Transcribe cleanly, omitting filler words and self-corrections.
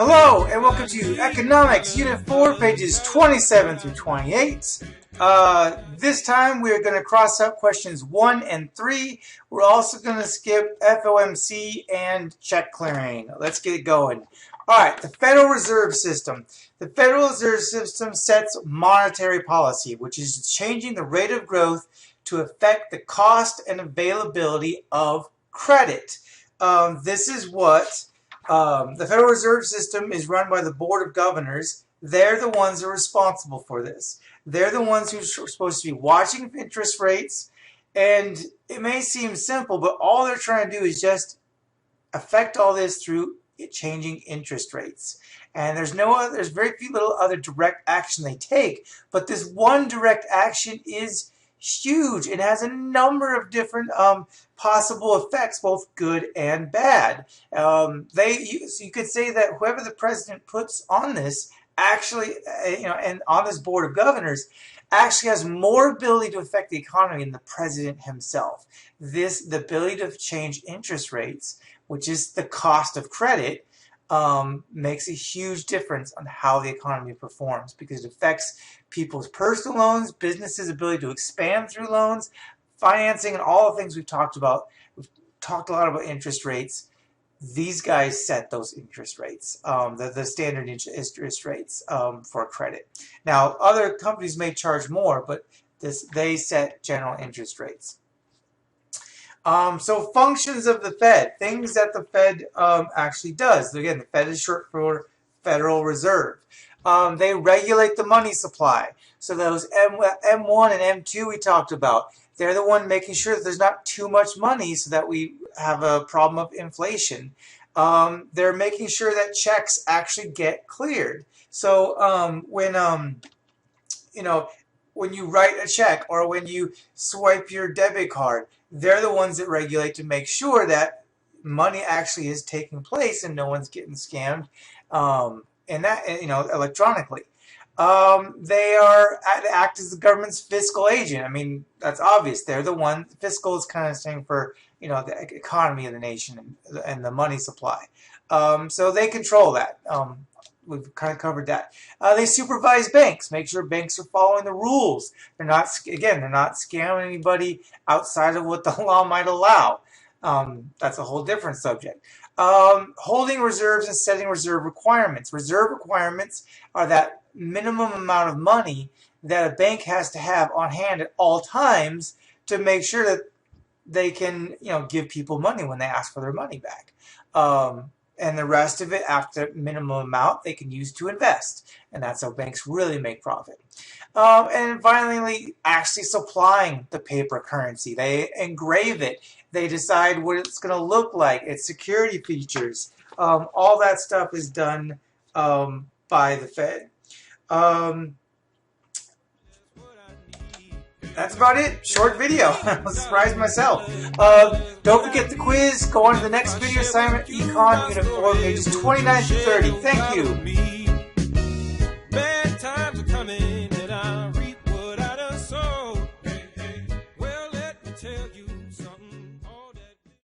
Hello and welcome to Economics Unit 4, pages 27 through 28. This time we are going to cross out questions 1 and 3. We're also going to skip FOMC and check clearing. Let's get it going. Alright, the Federal Reserve System. The Federal Reserve System sets monetary policy, which is changing the rate of growth to affect the cost and availability of credit. This is what the Federal Reserve System is run by the Board of Governors. They're the ones who are responsible for this. They're the ones who are supposed to be watching interest rates. And it may seem simple, but all they're trying to do is just affect all this through changing interest rates. And there's very few little other direct action they take. But this one direct action is huge. It has a number of different possible effects, both good and bad. So you could say that whoever the president puts on this actually, and on this board of governors, actually has more ability to affect the economy than the president himself. The ability to change interest rates, which is the cost of credit, makes a huge difference on how the economy performs because it affects people's personal loans, businesses' ability to expand through loans, financing, and all the things we've talked about. We've talked a lot about interest rates. These guys set those interest rates, the standard interest rates for credit. Now, other companies may charge more, but they set general interest rates. So functions of the Fed, things that the Fed actually does. Again, the Fed is short for Federal Reserve. They regulate the money supply. So those M1 and M2 we talked about, they're the one making sure that there's not too much money so that we have a problem of inflation. They're making sure that checks actually get cleared. So when you write a check or when you swipe your debit card, they're the ones that regulate to make sure that money actually is taking place and no one's getting scammed, electronically. They act as the government's fiscal agent. I mean, that's obvious. They're the one. Fiscal is kind of saying for the economy of the nation and the money supply. So they control that. We've kind of covered that. They supervise banks, make sure banks are following the rules. They're not scamming anybody outside of what the law might allow. That's a whole different subject. Holding reserves and setting reserve requirements. Reserve requirements are that minimum amount of money that a bank has to have on hand at all times to make sure that they can, give people money when they ask for their money back. And the rest of it, after minimum amount, they can use to invest. And that's how banks really make profit. And finally, actually supplying the paper currency. They engrave it. They decide what it's going to look like, its security features. All that stuff is done by the Fed. That's about it. Short video. I was surprised myself. Don't forget the quiz. Go on to the next video assignment, Econ Unit 4, pages 29 to 30. Thank you.